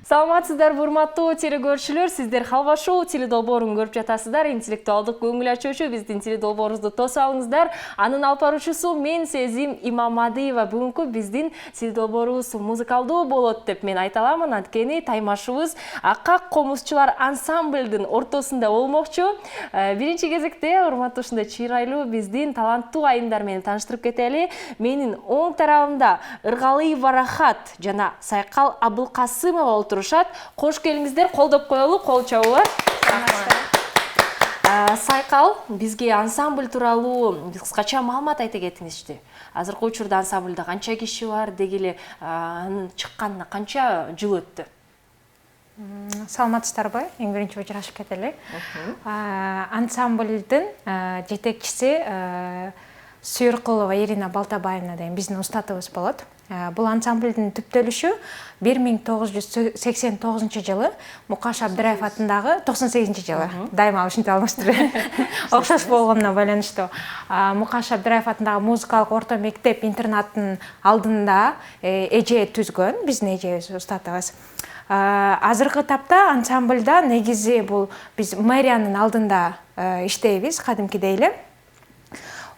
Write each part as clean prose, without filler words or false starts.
Саламатсыздар, урматтуу телекөрүүчүлөр, сиздер Халва шоу теледолбоорун көрүп жатасыздар. Интеллектуалдык көңүл ачуучу биздин теледолбоорубузду тосуп алыңыздар. Анын алып баруучусу мен Сезим Имамадиева. Бүгүнкү биздин теледолбоорубуз музыкалдуу болот деп мен айта аламын. Анткени таймашыбыз Акак комузчулар ансамблдын ортосунда болмокчу. Биринчи кезекте урматтуу ушундай чырайлуу биздин таланттуу айымдар менен тааныштырып кетели. Менин оң тарабымда Ыргалыева Рахат жана Сайкал Абылкасымова отурушат. Кош келиңиздер, колдоп коелу, кол чабуулар. Сайкал, бизге ансамбль тууралуу кыскача маалымат айта кетиңизчи. Азыркы учурда ансамблда канча киши бар, дегеле анын чыкканына канча жыл өттү? Саламатсыздарбы? Эң биринчи учурашып кетели. Ансамблдын жетекчиси Сүйөркулова Ирина Балтабаевна деген биздин устатыбыз болот. Бул ансамблдын түптөлүшү 1989 жылы Мукаш Абдыраев атындагы 98 жылы. Дайыма ушинтип алмаштыр. Окшош болгонуна байланыштуу. Мукаш Абдыраев атындагы музыкалык орто мектеп интернаттын алдында эже түзгөн, биздин эжебиз устатыбыз. Азыркы тапта ансамблда негизи бул биз мэриянын алдында иштейбиз, кадимкидей эле.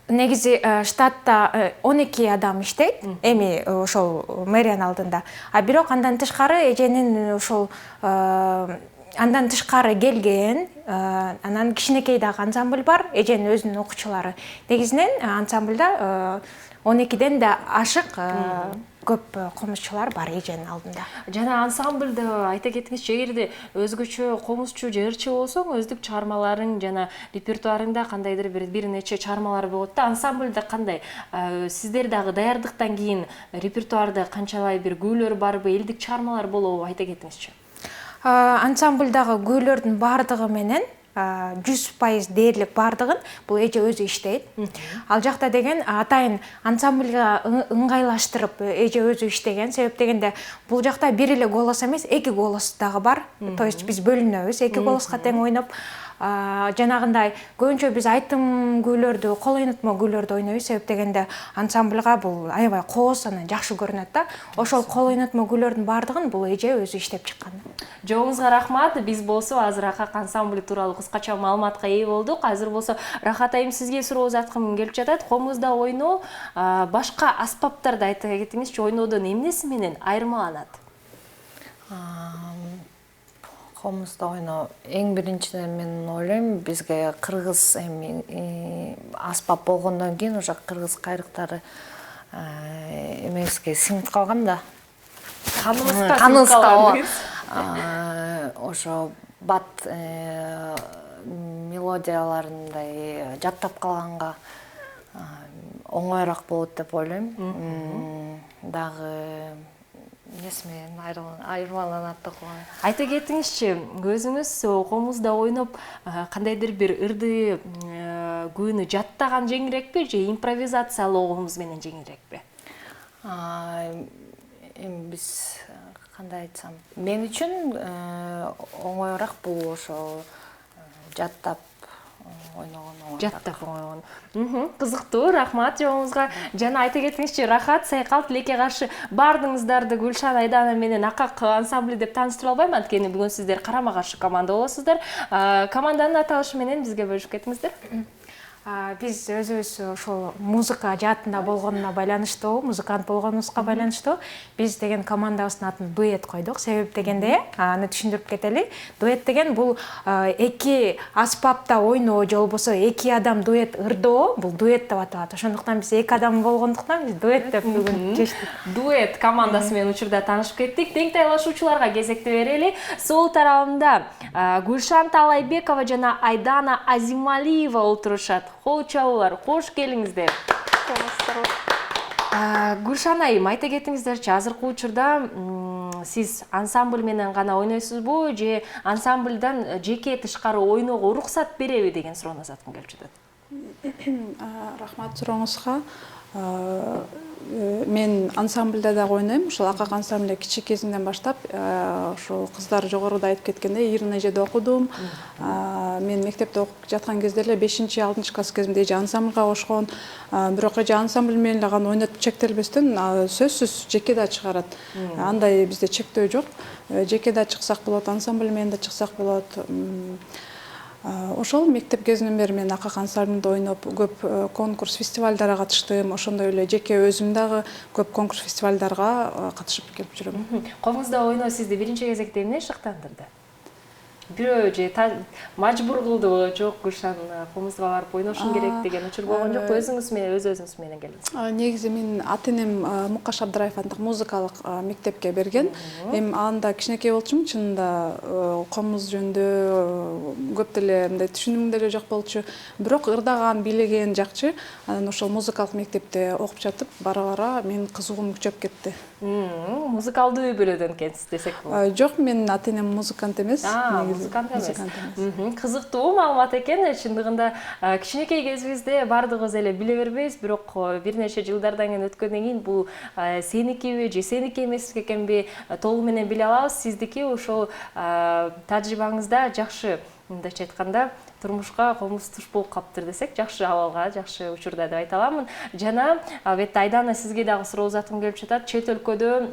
Негизи штатта 12 адам иштейт, эми ошол мэриянын алдында. Бирок андан тышкары эженин ошол андан тышкары келген, анан кичинекей дагы ансамбль бар, эженин өзүнүн окуучулары. Негизинен ансамблда 12ден да ашык көп комузчулар бар эженин алдында. Жана ансамблды айта кетиңизчи, эгерде өзгөчө комузчу же ырчы болсоң, өздүк чыгармаларың жана репертуарыңда кандайдыр бир нече чыгармалар болот да. Ансамблда кандай? Сиздер дагы даярдыктан кийин репертуарда канчалай бир күйлөр барбы, элдик чыгармалар болобу, айта кетиңизчи. Ансамблдагы күйлөрдүн бардыгы менен 100% дээрлик бардыгын бул эже өзү иштейт. Ал жакта деген атайын ансамблга ыңгайлаштырып эже өзү иштеген. Себеп дегенде бул жакта бир эле голос эмес, эки голос дагы бар. То есть биз бөлүнөбүз, эки голоско тең ойноп, жанагындай көбүнчө биз айтым күйлөрдү, кол ойнотмо күйлөрдү ойнойбуз. Себеп дегенде ансамблга бул аябай кооз, анан жакшы көрүнөт да. Ошол кол ойнотмо күйлөрдүн бардыгын бул эже өзү иштеп чыккан. Жоңузга рахмат. Биз болсо азыр Акак ансамбль тууралуу кыскача маалыматка ээ болдук. Азыр болсо Рахат айым сизге суроо узаткым келип жатат. Комузда ойноо башка аспаптарды айта кетиңизчи, ойноодон эмнеси менен айырмаланат? Комузда ойноо эң биринчиден мен ойлойм, бизге кыргыз эми аспап болгондон кийин уже кыргыз кайрыктары эмеске сиңип калган да. Каныбызга ошо бат мелодияларындай жаттап калганга оңоюраак болот деп ойлойм. Дагы эмнеси менен айырмаланат деп коем. Айта кетиңизчи, өзүңүз комузда ойноп кандайдыр бир ырды күнү жаттаган жеңилирекпи же импровизациялоогумуз менен жеңилирекпи? Эми биз кандай айтсам, мен үчүн оңоюраак бул ошо жаттап ойногон. Жаттап ойногон. Кызыктуу, рахмат жоңузга. Жана айта кетиңизчи, Рахат, Сайкал тилекке каршы бардыңыздарды Гүлшан Айдана менен Акак ансамбль деп тааныштыра албайм, анткени бүгүн сиздер карама каршы команда болосуздар. Команданын аталышы менен бизге бөлүшүп кетиңиздер. Биз өзүбүз ошол музыка жаатында болгонуна байланыштуу, музыкант болгонубузга байланыштуу биз деген командабыздын атын дуэт койдук. Себеп дегенде, аны түшүндүрүп кетели. Дуэт деген бул эки аспапта ойноо же болбосо эки адам дуэт ырдоо, бул дуэт деп аталат. Ошондуктан биз эки адам болгондуктан биз дуэт деп бүгүн чечтик. Дуэт командасы менен учурда таанышып кеттик. Тең тайлашуучуларга кезекти берели. Сол тарабында Гүлшан Талайбекова жана Айдана Азималиева отурушат. Кол чабуулар, кош келиңиздер. Гүлшан айым, айта кетиңиздерчи, азыркы учурда сиз ансамбль менен гана ойнойсузбу же ансамбльдан жеке тышкары ойноого уруксат береби деген суроону узаткым келип жатат. Рахмат сурооңузга. мен ансамбльда дагы ойнойм. Ошол акак ансамбль кичи кезимден баштап, ошол кыздар жогоруда айтып кеткендей Ирина эжеде окудум. Мен мектепте окуп жаткан кезде эле 5-6 класс кезимде эже ансамбльга кошкон. Бирок эже ансамбль менен эле гана ойнотуп чектелбестен, сөзсүз жеке да чыгарат. Андай бизде чектөө жок. Жеке да чыксак болот, ансамбль менен да чыксак болот. Ошол мектеп кезинен бери мен акак ансамбльде ойноп, көп конкурс, фестивалдарга катыштым. Ошондой эле жеке өзүм дагы көп конкурс, фестивалдарга катышып келип жүрөм. Комузда ойноо сизди биринчи кезекте эмне шыктандырды? Бирөө же мажбур кылдыбы, жок ушан комузга барып ойношуң керек деген учур болгон жокпу? Өзүңүз менен, өзүңүз менен келдиңиз. Негизи менин ата-энем Мукаш Абдыраев атындагы музыкалык мектепке берген. Эми анда кичинекей болчумун, чынында комуз жөнүндө көп деле мындай түшүнүгүм деле жок болчу. Бирок ырдаган, бийлеген жакчы. Анан ошол музыкалык мектепте окуп жатып, бара-бара менин кызыгуум күчөп кетти. Музыкалдуу үй бүлөдөн экенсиз десек болот. Жок, менин ата-энем музыкант эмес. Музыкант эмес. Кызыктуу маалымат экен. Чындыгында кичинекей кезибизде баардыгыбыз эле биле бербейбиз, бирок бир нече жылдардан кийин өткөндөн кийин бул сеникиби же сеники эмес экенби толугу менен биле алабыз. Сиздики ошол тажрыйбаңызда жакшы, мындайча айтканда, турмушка комуз туш болуп калыптыр десек, жакшы абалга, жакшы учурда деп айта аламын. Жана албетте Айдана, сизге дагы суроо узаткым келип жатат. Чет өлкөдө,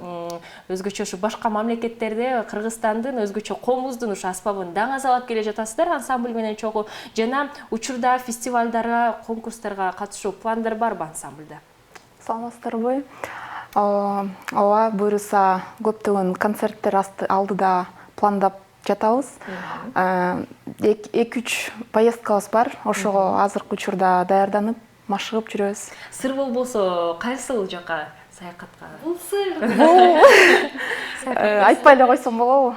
өзгөчө ушу башка мамлекеттерде Кыргызстандын өзгөчө комуздун ушу аспабын даңазалап келе жатасыздар ансамбль менен чогуу. Жана учурда фестивалдарга, конкурстарга катышуу пландар барбы ансамбльда? Саламатсыздарбы? Ооба, буюрса көптөгөн концерттер алдыда пландап жатабыз. 2-3 поездкабыз бар. Ошого азыркы учурда даярданып, машыгып жүрөбүз. Сыр болбосо кайсыл жака саякатка? Бул сыр. Айтпай эле койсом болобу?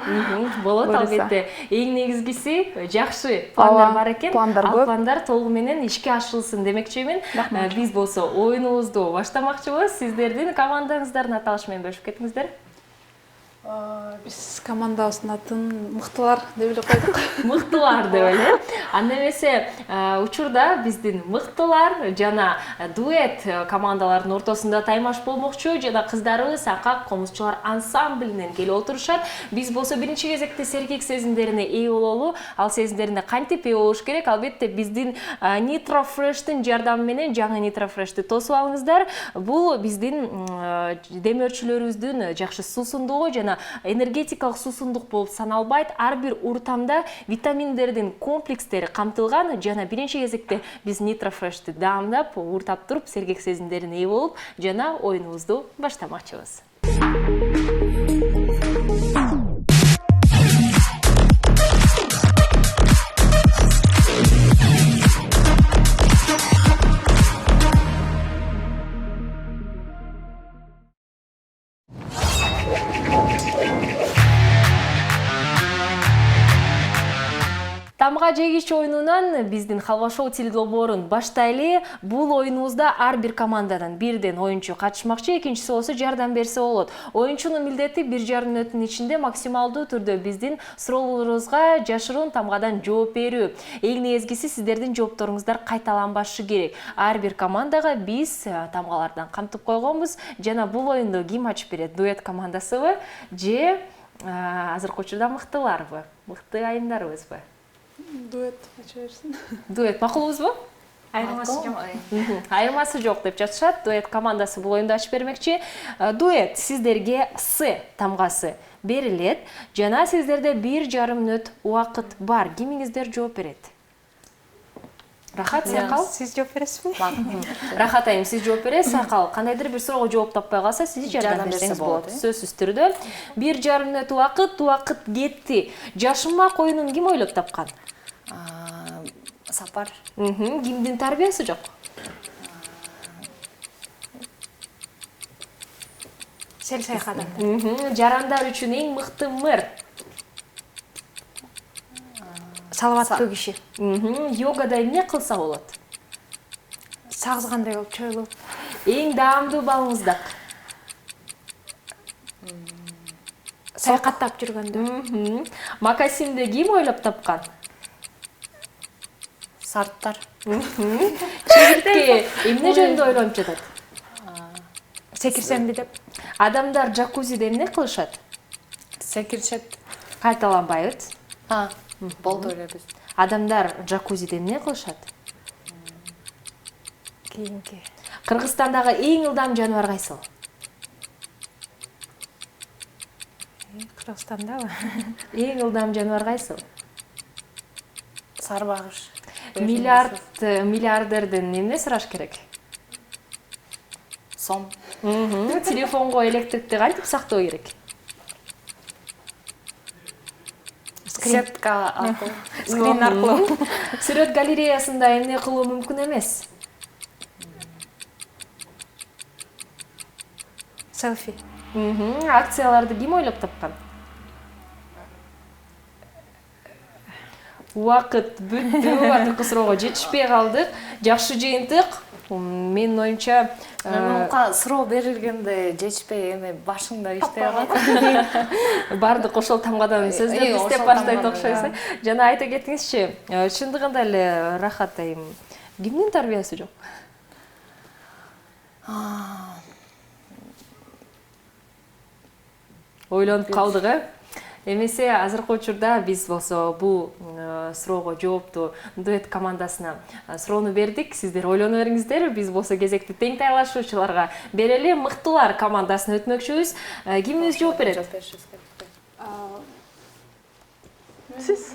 Болот, албетте. Эң негизгиси жакшы пландар бар экен. Ал пландар толугу менен ишке ашырылсын демекчимин. Биз болсо оюнубузду баштамакчыбыз. Сиздердин командаңыздардын аталышы менен бөлүшүп кетиңиздер. Биз командабыздын атын мыктылар деп эле койдук. Мыктылар деп эле. Анда эмесе учурда биздин мыктылар жана дуэт командалардын ортосунда таймаш болмокчу. Жана кыздарыбыз акак комузчулар ансамблинен келип отурушат. Биз болсо биринчи кезекте сергек сезимдерине ээ бололу. Ал сезимдерине кантип ээ болуш керек? Албетте биздин Nitro Fresh'тин жардамы менен жаңы Nitro Fresh'ти тосуп алыңыздар. Бул биздин демөөрчүлөрүбүздүн жакшы суусундугу жана энергетикалык суусундук болуп саналбайт. Ар бир уртамда витаминдердин комплекстери камтылган. Жана биринчи кезекте биз Nitro Fresh'ти даамдап, уртап туруп, сергек сезимдерине ээ болуп, жана оюнубузду баштамакчыбыз. Тамга жегич оюнунан биздин Халва шоу теледолбоорун баштайлы. Бул оюнубузда ар бир командадан бирден оюнчу катышмакчы, экинчиси болсо жардам берсе болот. Оюнчунун милдети 1,5 мүнөттүн ичинде максималдуу түрдө биздин суроолорубузга жашыруун тамгадан жооп берүү. Эң негизгиси сиздердин жоопторуңуздар кайталанбашы керек. Ар бир командага биз тамгалардан камтып койгонбуз. Жана бул оюнду ким ачып берет? Дуэт командасыбы же азыркы учурда мыктыларбы? Мыкты айымдарыбызбы? Дуэт ача берсин. Дуэт макулубузбу? Айырмасы жок. Айырмасы жок деп жатышат. Дуэт командасы бул оюнду ачып бермекчи. Дуэт сиздерге С тамгасы берилет. Жана сиздерде 1,5 мүнөт убакыт бар. Кимиңиздер жооп берет? Рахат, Сакал? Сиз жооп бересизби? Рахат айым, сиз жооп бересиз. Сакал, кандайдыр бир суроого жооп таппай калса, сиз жардам берсеңиз болот. Сөзсүз түрдө. 1,5 мүнөт убакыт кетти. Жашынмак оюнун ким ойлоп тапкан? Сапар. Кимдин тарбиясы жок? Сел саякатында. Жарандар үчүн эң мыкты мыр. Саламаттуу киши. Йогада эмне кылса болот? Сагызгандай болуп чоюлуп. Эң даамдуу балмуздак. Саякаттап жүргөндө. Макасинди ким ойлоп тапкан? Сарттар. Чегиртке эмне жөнүндө ойлонуп жатат? секирсемби деп. Адамдар джакузиде эмне кылышат? Секиришет. Кайталанбайбыз. Болду эле биз. Адамдар джакузиде эмне кылышат? Кийинки. Кыргызстандагы эң ылдам жаныбар кайсыл? Кыргызстандабы? Эң ылдам жаныбар кайсыл? Сарбагыш. Миллиардерден эмне сураш керек? Сом. Телефонго электрикти кантип сактоо керек? Сетка аркылуу. Скрин аркылуу. Сүрөт галереясында эмне кылуу мүмкүн эмес? Селфи. Акцияларды ким ойлоп тапкан? Убакыт бүттү, акыркы суроого жетишпей калдык. Жакшы жыйынтык. Менин оюмча, Мунга суроо берилгенде жетишпей эми башыңда иштей калат. бардык ошол тамгадан сөздөп иштеп баштайт окшойсуз. Жана айта кетиңизчи, чындыгында эле Рахат айым кимдин тарбиясы жок? Ойлонуп калдык, Эмесе азыркы учурда биз болсо бул суроого жоопту дуэт командасына суроону бердик. Сиздер ойлоно бериңиздер. Биз болсо кезекти тең тайлашуучуларга берели. Мыктылар командасына өтмөкчүбүз. Кимиңиз жооп берет? Сиз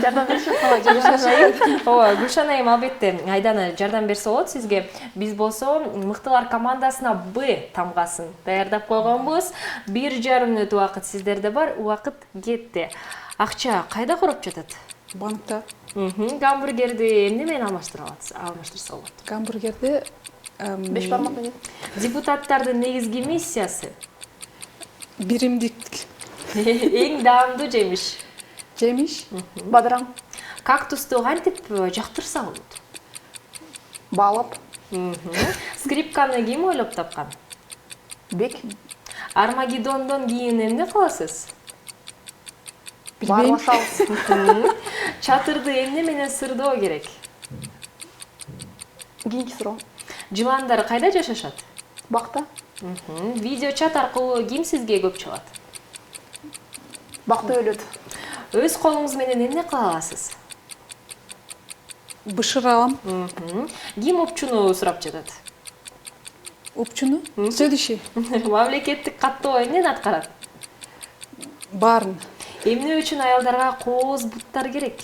жардам беришиңиз Ооба, Гүлшан айым албетте Айдана жардам берсе болот сизге. Биз болсо мыктылар командасына Б тамгасын даярдап койгонбуз. 1,5 мүнөт убакыт сиздерде бар. Убакыт кетти. Акча кайда короп жатат? Банкта. Гамбургерди эмне менен алмаштырса болот? Гамбургерди 5 бармак менен. Депутаттардын негизги миссиясы биримдик эң даамдуу жемиш. жемиш, Бадыраң. Кактусту кантип жактырса болот? Баалап. Скрипканы ким ойлоп тапкан? Бек. Армагеддондон кийин эмне кыласыз? Баары басабыз. Чатырды эмне менен сырдоо керек? Кийинки суроо. Жыландар кайда жашашат? Бакта. Видео чат аркылуу ким сизге көп чыгат? Бакта өлөт. Өз колуңуз менен эмне кыла аласыз? бышыралам, Ким опчуну сурап жатат? упчуну, следующий, Мамлекеттик каттоо эмнени аткарат? барын, Эмне үчүн аялдарга кооз буттар керек?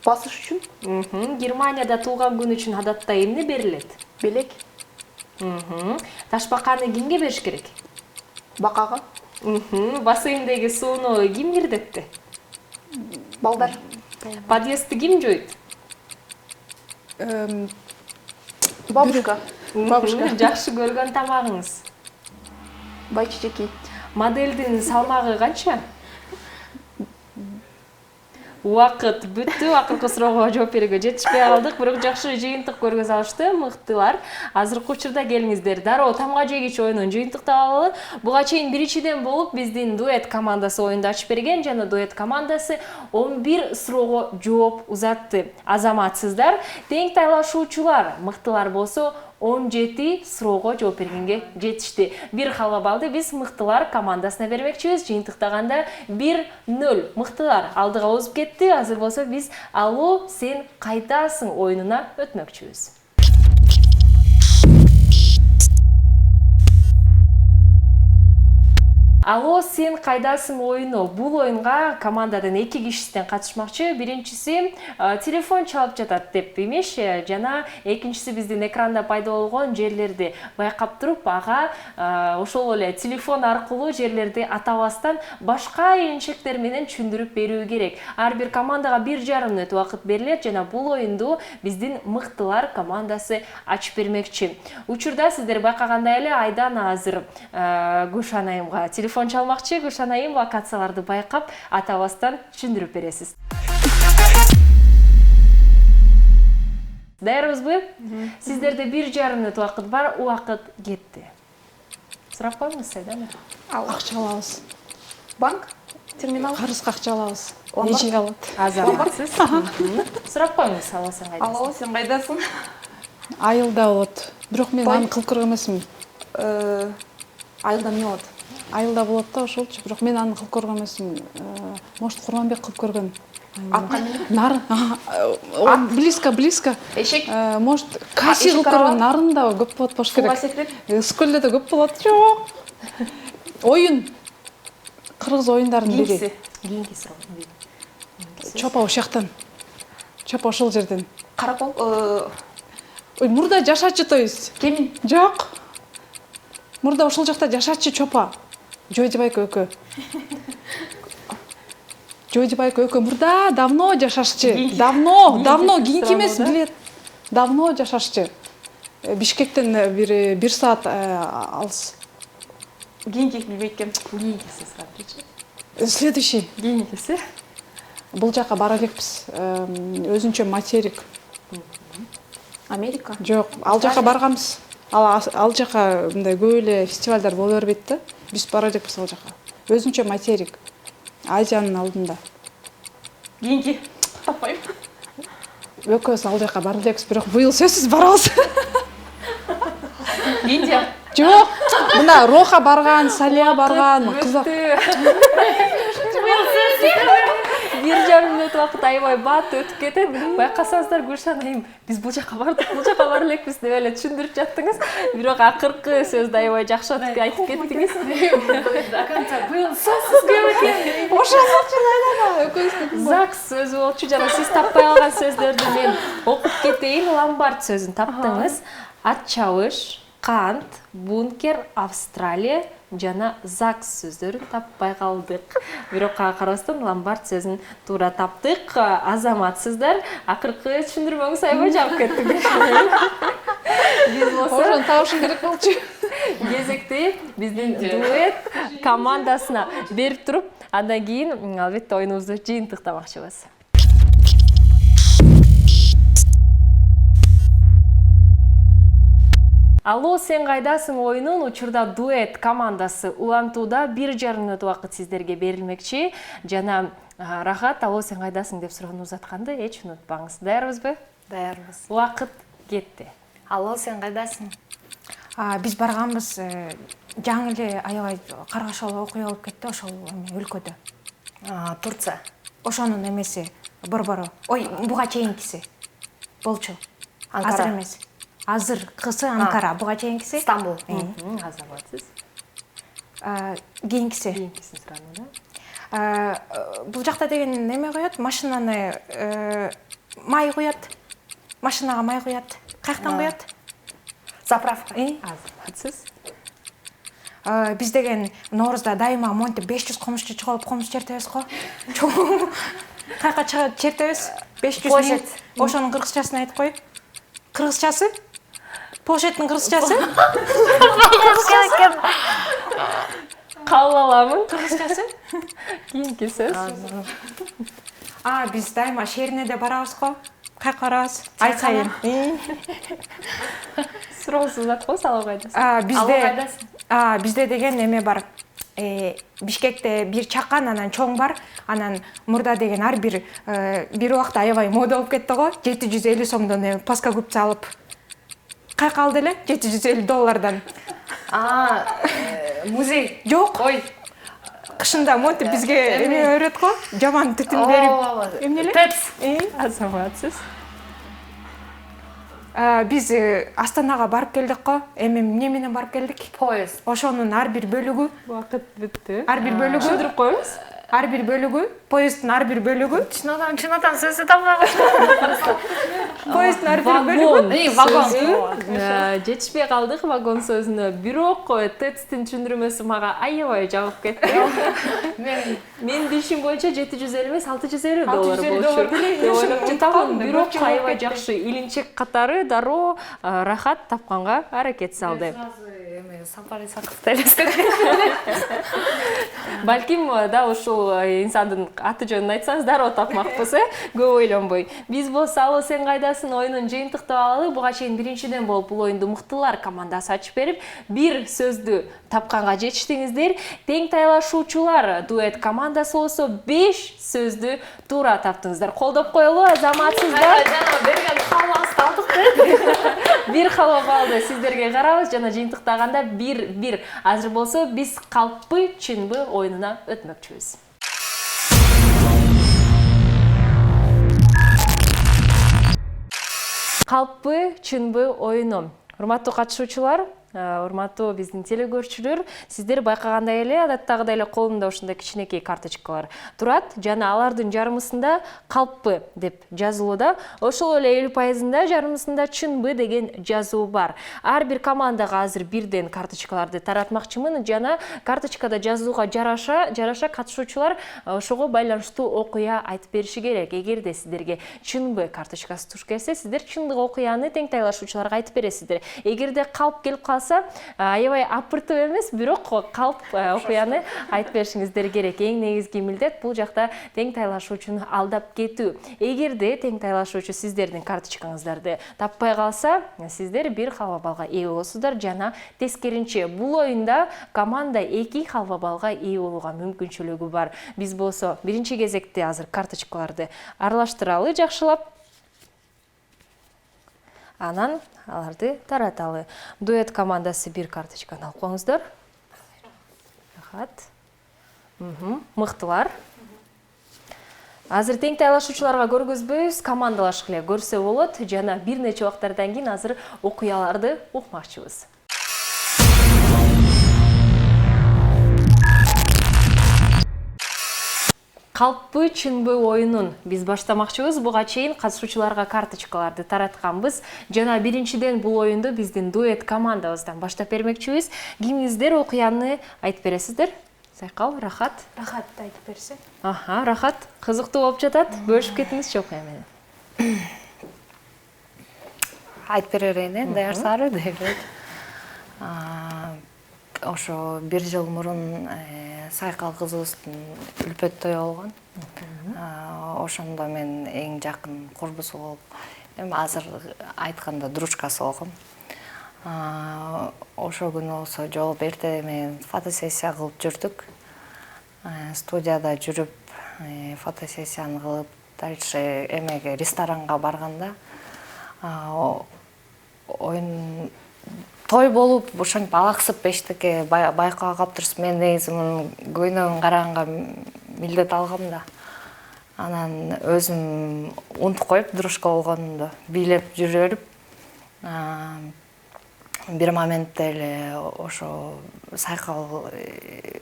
Басыш үчүн. Германияда туулган күн үчүн адатта эмне берилет? Белек. Ташбаканы кимге бериш керек? Бакага. Бассейндеги сууну ким кирдетти? Балдар. Подъездди ким жоойт? Бабушка. бабушка, Жакшы көргөн тамагыңыз? Байчичеки. Моделдин салмагы канча? Убакыт бүттү. Акыркы суроого жооп берүүгө жетишпей калдык. Бирок жакшы жыйынтык көргөзө алышты мыктылар. Азыркы учурда келиңиздер. Дароо тамга жегич оюнун жыйынтыктап алалы. Буга чейин биринчиден болуп биздин дуэт командасы оюнду ачып берген жана дуэт командасы 11 суроого жооп узатты. Азаматсыздар, тең тайлашуучулар мыктылар болсо 17 суроого жооп бергенге жетишти. Бир халва балды биз мыктылар командасына бермекчибиз. Жыйынтыктаганда 1-0 мыктылар алдыга озуп кетти. Азыр болсо биз алуу сен кайдасың оюнуна өтмөкчүбүз. Алло, сен кайдасың оюну? Бул оюнга командадан 2 кишисинен катышмакчы. Биринчиси телефон чалып жатат деп эмеш, жана экинчиси биздин экранда пайда болгон жерлерди байкап туруп, ага ошол эле телефон аркылуу жерлерди атабастан башка эримчектер менен түшүндүрүп берүү керек. Ар бир командага 1,5 мүнөт убакыт берилет жана бул оюнду биздин мыктылар командасы ачып бермекчи. Учурда сиздер байкагандай эле Айдана азыр Гүлшан айымга телефон чалмакчы. Гүлшан айым локацияларды байкап атабастан түшүндүрүп бересиз. Даярбызбы? Сиздерде 1,5 мүнөт убакыт бар, убакыт кетти. Сурап коюңуз Айдана. акча алабыз, Банк. Терминал. карызга акча алабыз, Ломбард. нечеге алат, Азаматсыз. Сурап коюңуз, алло сен кайдасың? Алло, сен кайдасың? айылда болот, бирок мен аны кылкыр эмесмин, айылда эмне болот? Айылда болот да ошолчу, бирок мен аны кылып көргөн эмесмин. Может, Курманбек кылып көргөн. Атка минип? Нарын. Близко. Эшек? Может, каси кылып көргөн. Нарында көп болот болуш керек. Сууга секирип? Скөлдө да көп болот. Жок. Оюн. Кыргыз оюндарынын бири. Кийинки суроо. Чопа ошоктон. Чопа ошол жерден. Каракол? Ой, мурда жашачы, то есть. Кемин? Жок. Мурда ошол жакта жашачы Чопа. Жойдибайка экөө. Жойдибайка экөө мурда давно жашашчы. Давно, кийинки эмес, билет. Давно жашашчы. Бишкектен бир саат алыс. Кийинки билбейт экен. Кийинкиси сурап Следующий. Кийинкиси. Бул жака бара элекпиз. Өзүнчө материк. Америка? Жок, ал жака барганбыз. Ал жака мындай көп эле фестивалдар боло бербейт да. Биз бара элекпиз ал жака. Өзүнчө материк. Азиянын алдында. Кийинки? Таппайм. Экөөбүз ал жака бара элекпиз, бирок быйыл сөзсүз барабыз. Индия? Жок. Мына Роха барган, Салия барган, кыздар. 1,5 мүнөт убакыт аябай бат өтүп кетет. Байкасаңыздар Гүлшан айым, биз бул жака бардык, бул жака бара элекпиз деп эле түшүндүрүп жаттыңыз. Бирок акыркы сөздү аябай жакшы айтып кеттиңиз. Быйыл сөзсүз көп экен. Ошол айнада ЗАГС сөзү болчу, жана сиз таппай калган сөздөрдү мен окуп кетейин. Ломбард сөзүн таптыңыз. Ат чабыш, кант, бункер, Австралия жана ЗАГС сөздөрүн таппай калдык. Бирок карабастан ломбард сөзүн туура таптык. Азаматсыздар, акыркы түшүндүрмөңүз аябай жагып кетти. Биз болсо ошону табышым керек болчу. кезекти биздин дуэт командасына берип туруп, андан кийин албетте оюнубузду жыйынтыктамакчыбыз. Алло, сен кайдасың оюнун учурда дуэт командасы улантууда 1,5 мүнөт убакыт сиздерге берилмекчи. Жана Рахат, алло, сен кайдасың деп суроону узатканды эч унутпаңыз. Даярбызбы? Даярбыз. Убакыт кетти. Алло, сен кайдасың? Биз барганбыз, жаңы эле аябай каргашалуу окуя болуп кетти ошол өлкөдө. Турция. Ошонун эмеси борбору. Ой, буга чейинкиси. Болчу. Анкара. Азыр эмес. Азыркысы Анкара, буга чейинкиси Стамбул. Азаматсыз. Кийинкиси. Кийинкисин сурану да. Бул жакта деген неме коёт? Машинаны май коёт. Машинага май коёт. Каяктан коёт? Заправка. Азаматсыз. Биз деген Ноорузда дайыма монтип 500 комузчу чыгып комуз чертебиз го. Каяка чыгып чертебиз? 500 Площадь. Ошонун кыргызчасын айтып кой. Кыргызчасы? Площадьтын кыргызчасы? Кабыл аламын. Кыргызчасы? Кийинки сөз. Биз дайыма шерине барабыз го. Каяка барабыз? Айкайын. Суроосуз аткоз, алуу кайдасың? Бизде деген эме бар. Бишкекте бир чакан, анан чоң бар. Анан мурда деген ар бир убакта аябай мода болуп кетти го. 750 сомдон пласка купча алып. Каяка алды эле? $750. Музей. Жок. Ой. Кышында монтип бизге эме өрөт го. Жаман түтүн берип. Эмне эле? Пепс. Азаматсыз. Биз Астанага барып келдик го. Эми эмне менен барып келдик? Поезд. Ошонун ар бир бөлүгү, Убакыт бүттү. ар бир бөлүгү, Түшүндүрүп коюңуз. ар бир бөлүгү, поезддин ар бир бөлүгү, Чынатан сөзү тапмай калдым. поезддин ар бир бөлүгү. Вагон. Жетишпей калдык вагон сөзүнө. Бирок текстин түшүндүрмөсү мага аябай жагып кетти. Мен билишим боюнча 750 эмес, $650 болчу. Деп ойлоп жатамын. Бирок аябай жакшы илинчек катары дароо Рахат тапканга аракет салды. Сапари сакыптайласты. Балким да ушул инсандын аты жөнүн айтсаңыз дароо тапмакпыз, көп ойлонбой. Биз болсо алуу сен кайдасың оюнун жыйынтыктап алалы. Буга чейин биринчиден болуп бул оюнду мыктылар командасы ачып берип, бир сөздү тапканга жетиштиңиздер. Тең тайлашуучулар дуэт командасы болсо 5 сөздү туура таптыңыздар. Колдоп коелу, азаматсыздар. Берген халастан Бир халва балды сиздерге карабыз жана жыйынтыктаганда 1-1. Азыр болсо биз калппы чынбы оюнуна өтмөкчүбүз. Калппы чынбы оюну. Урматтуу катышуучулар, урматтуу биздин телекөрүүчүлөр, сиздер байкагандай эле адаттагыдай эле колумда ушундай кичинекей карточкалар турат жана алардын жарымысында калппы деп жазылууда. Ошол эле 50%-да жарымысында чынбы деген жазуу бар. Ар бир командага азыр бирден карточкаларды таратмакчымын жана карточкада жазууга жараша катышуучулар ошого байланыштуу окуя айтып бериши керек. Эгерде сиздерге чынбы карточкасы туш келсе, сиздер чындык окуяны тең тайлашуучуларга айтып бересиздер. Эгерде калп келип калса, аябай апыртып эмес, бирок калп окуяны айтып беришиңиздер керек. Эң негизги милдет бул жакта тең тайлашуучуну алдап кетүү. Эгерде тең тайлашуучу сиздердин карточкаңыздарды таппай калса, сиздер бир халва балга ээ болосуздар жана тескеринче бул оюнда команда 2 халва балга ээ болууга мүмкүнчүлүгү бар. Биз болсо биринчи кезекте азыр карточкаларды аралаштыралы жакшылап. Анан аларды тараталы. Дуэт командасы бир карточканы алып коңуздар. Рахат. Мыктылар. Азыр тең тайлашуучуларга көргөзбөйбүз, командалашып эле көрсө болот жана бир нече убактардан кийин азыр окуяларды укмакчыбыз. Калппы чынбы оюнун биз баштамакчыбыз. Буга чейин катышуучуларга карточкаларды таратканбыз. Жана биринчиден бул оюнду биздин дуэт командабыздан баштап бермекчибиз. Кимиңиздер окуяны айтып бересиздер? Сайкал, Рахат. Рахатты айтып берсе. Рахат. Кызыктуу болуп жатат. Бөлүшүп кетиңизчи окуя менен. Айтып берейин, даярсары деп. Ошо 1 жыл мурун Сайкал кызыбыздын үлпөт тою болгон. Ошондо мен эң жакын курбусу болуп, эми азыр айтканда дружкасы болгом. Ошол күнү болсо жолугуп эртеде менен фотосессия кылып жүрдүк. Студияда жүрүп, фотосессияны кылып, дальше эмеге ресторанга барганда оюн той болуп, ошентип алаксып эчтеке байкап калыптырсыз. Мен негизи мунун көйнөгүн караганга милдет алгам да. Анан өзүм унутуп коюп, дружка болгонумду бийлеп жүрүп, бир моментте эле ошо Сайкал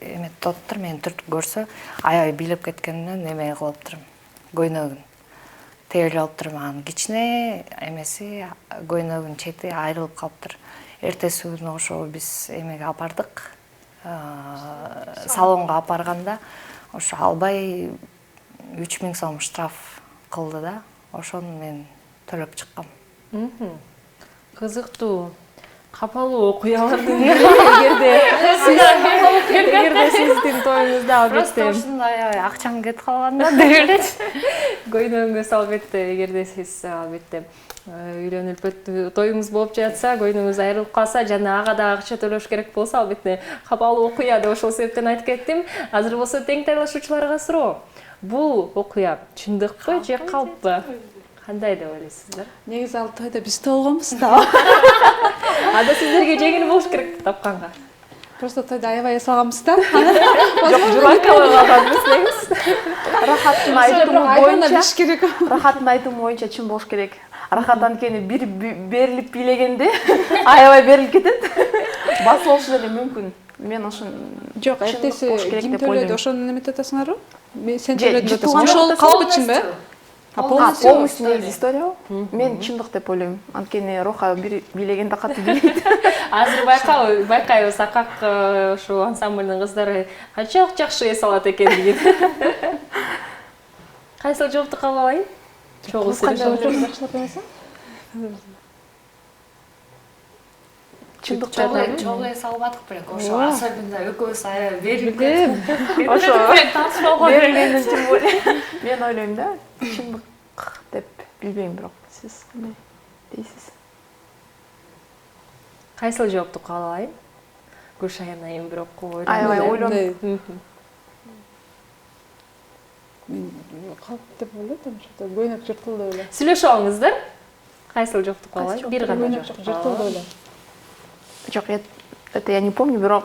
эметип атыптыр, мени түртүп көрсө, аябай бийлеп кеткенден эме кылыптырм, көйнөгүн тебелеп алыптыр, анан кичине эмеси көйнөгүн чети айрылып калыптыр. Эртеси күнү ошо биз эмеге апардык, салонго апарганда ошо албай 3000 сом штраф кылды да, ошону мен төлөп чыккам. Кызыктуу. Капалуу окуяларды эгерде сиздин тоюңузда албетте Ушундай акчам кетип калганда деп элечи. көйнөгүңүз албетте, эгерде сиз албетте үйлөнүп тоюңуз болуп жатса, көйнөгүңүз айрылып калса жана ага да акча төлөш керек болсо, албетте капалуу окуя деп ошол себептен айтып кеттим. Азыр болсо тең тайлашуучуларга суроо. Бул окуя чындыкпы же калппы? Кандай деп ойлойсуздар? Негизи ал тойдо биз болгонбуз да. Анда сиздерге жеңил болуш керек тапканга. Просто тойдо аябай эс алганбыз да. Рахаттын айтымы боюнча биш керек. Рахаттын айтымы боюнча чын болуш керек. Рахат анткени бир берилип бийлегенде аябай берилип кетет. Басылышы деле мүмкүн. Мен ошон Жок, эртеси ким төлөдү, ошону эметип атасыңарбы? Сен Же төлөдүң деп атасың. тууган Ошол калпычынбы? полностью негизи история. Мен чындык деп ойлойм. Анткени Роха бир бийлегенде катты бийлейт. Азыр байкайбыз Акак ошо ансамблдын кыздары канчалык жакшы эс алат экендигин. Кайсыл жоопту кабыл алайын? Чогуу жакшылап эмесең? Чындык Чогуу эс алып атык белек, ошо особенно экөөбүз аябай берилип ошо берилгенден чын болду. Мен ойлойм да, чындык деп билбейм, бирок сиз кандай дейсиз? Кайсыл жоопту кабыл алайын? Гүлшайым айым бирок Аябай ойлонуп. Мен калп деп ойлойм, ошо көйнөк жыртылды эле. Сүйлөшүп алыңыздар. Кайсыл жоктук калган? Бир гана жыртылды эле. Жок, это я не помню, бирок.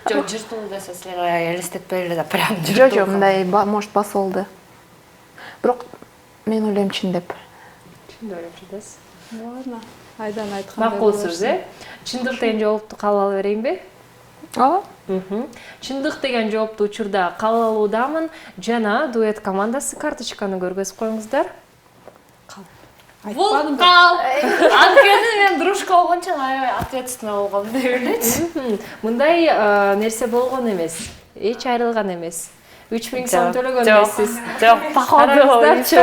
Жок, жыртылды десе силерге элестетпей эле да прям Жок, жыртылды. жок, мындай может басылды. Бирок мен ойлойм чын деп. Чын ойлоп жатасыз. Ладно. Айдан айткандай. Макулсуз, чындык деген жоопту кабыл ала берейинби? Ооба. Чындык деген жоопту учурда кабыл алуудамын. Жана дуэт командасы карточканы көргөзүп коюңуздар. Айтпадым. Анткени мен дружка болгончо аябай ответственно болгом деп элечи. Мындай нерсе болгон эмес. Эч айрылган эмес. 3000 сом төлөгөн эмессиз. Жок, Караңыздарчы.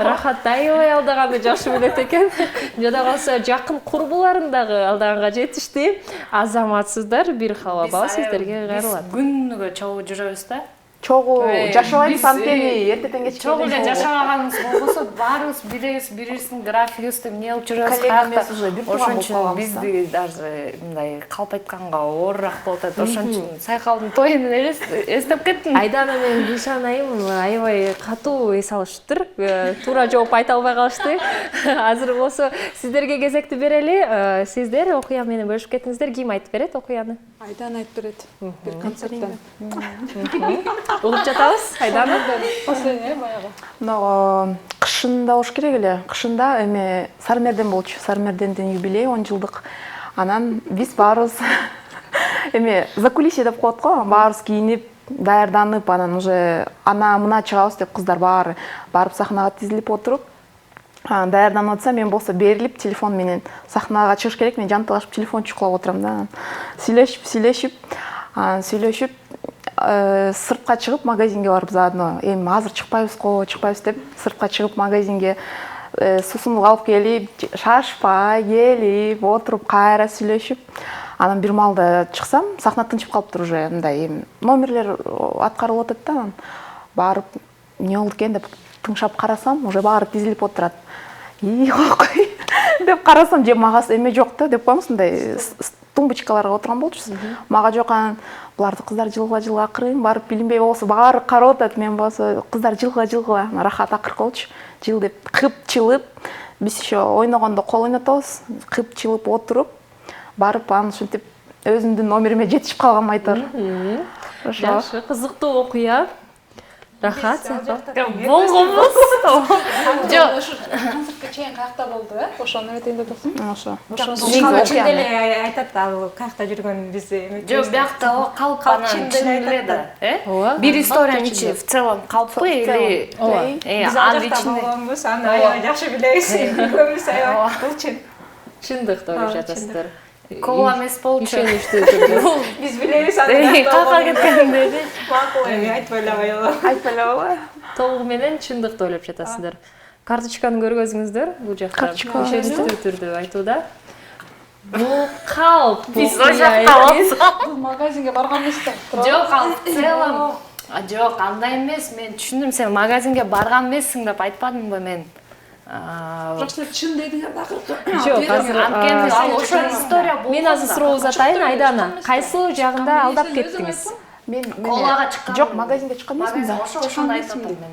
Рахат аябай алдаганды жакшы билет экен. Жада калса жакын курбуларын дагы алдаганга жетишти. Азаматсыздар, бир халва бал сиздерге кайрылат. Күнүгө чогуу жүрөбүз да. Чогуу жашабайбыз биз, анткени эртеден кечке. Чогуу эле жашабаганыбыз болбосо баарыбыз билебиз, бирибиздин графигибизди эмне кылып жүрөбүз, Коллега эмес уже, бир тууган ошон болуп үчүн калганбыз да. бизди даже мындай калп айтканга оорураак болуп атат. Ошон үчүн Сайкалдын тоюн эстеп кеттим. Айдана менен Гүлшан айым аябай катуу эс алышыптыр. Туура жооп айта албай калышты. Азыр болсо сиздерге кезекти берели. Сиздер окуя менен бөлүшүп кеттиңиздер. Ким айтып берет окуяны? Айдан айтып берет. Бир концерттен. Угуп жатабыз. Айдана. Последний баягы. Мына кышында болуш керек эле. Кышында эме Сарымерден болчу. Сарымердендин юбилей 10 жылдык. Анан биз баарыбыз эме закулисье деп коет го. Баарыбыз кийинип, даярданып, анан уже ана мына чыгабыз деп кыздар баары барып сахнага тизилип отуруп, даярданып атса, мен болсо берилип телефон менен сахнага чыгыш керек, мен жанталашып телефон чукулап отурам да. Сүйлөшүп, сыртка чыгып магазинге барып заодно эми азыр чыкпайбыз деп сыртка чыгып магазинге суусундук алып келип, шашпай келип отуруп кайра сүйлөшүп, анан бир маалда чыксам, сахна тынчып калыптыр уже, мындай эми номерлер аткарылып атат да. Барып эмне болду экен деп тыңшап карасам, уже баары тизилип отурат. Койкой деп карасам, же мага эме жок да деп коемуз, мындай тумбочкаларга отурган болчубуз. Мага жок, анан буларды кыздар жылга акырын барып билинбей болсо баары карап атат, мен болсо кыздар жылга, Рахат акыркы болчу. Жыл деп кыпчылып, биз еще ойногондо кол ойнотобуз, кыпчылып отуруп, барып анан ушинтип өзүмдүн номериме жетишип калганымды айтор. Жакшы, кызыктуу окуя. Рахат, Болгонбуз. Жок, концертке чейин каякта болду, Ошону эметейин деп атсың? Ошо. Чын деле айтат ал каякта жүргөн биз эметебиз. Жок, биякта калп анан чын эле да. Бир историянын ичи в целом калппы или Биз ал жакта болгонбуз, аны аябай жакшы билебиз. Көбүнчө аябай бул чын. чындык деп ойлоп жатасыздар. Кола эмес болчу. Биз билебиз аны. Калка кеткендерди. Макул эми айтпай эле коелу. Толугу менен чындык деп ойлоп жатасыздар. Карточканы көргөзүңүздөр бул жакта. Ишеничтүү түрдө айтууда. Бул калп. Биз о жакта болсок. Бул магазинге барган эмес да. Жок, ал в целом. Жок, андай эмес. Мен түшүндүм, сен магазинге барган эмессиң деп айтпадымбы мен? Бирок силер чын дедиңер да акыркы. Жок, азыр Анткени ал ошол история болду. мен азыр суроо узатайын, Айдана. Кайсыл жагында алдап кеттиңиз? Мен Колага чыккан. Жок, магазинге чыккан эмесмин да. Ошону айтып атам мен.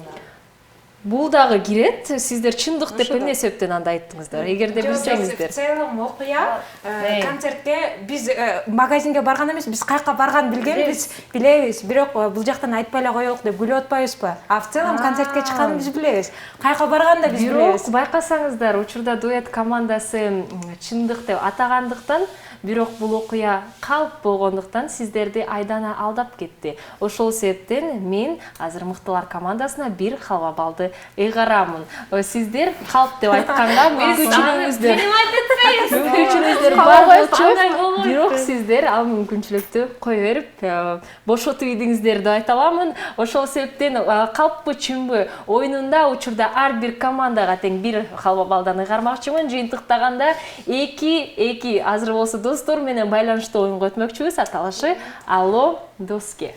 Бул дагы кирет. Сиздер чындык деп эмне себептен анда айттыңыздар? Эгерде В билсеңиздер. целом окуя концертке биз магазинге барган эмес, биз каяка барганын билгенбиз, билебиз. Бирок бул жактан айтпай эле коелук деп күлүп атпайбызбы? А в целом концертке чыкканын биз билебиз. Каяка барганын да биз Бирок билебиз. байкасаңыздар, учурда дуэт командасы чындык деп атагандыктан, бирок бул окуя калп болгондуктан сиздерди Айдана алдап кетти. Ошол себептен мен азыр мыктылар командасына бир халва балды ыйгарамын. Сиздер калп деп айтканда мүмкүнчүлүгүңүздөр бар болчу. Бирок сиздер ал мүмкүнчүлүктү кое берип, бошотуп ийдиңиздер деп айта аламын. Ошол себептен калппы чынбы оюнунда учурда ар бир командага тең бир халва балдан ыйгармакчымын. Жыйынтыктаганда 2-2 азыр болсо достор менен байланыштуу оюнга өтмөкчүбүз. Аталышы Алло Доске.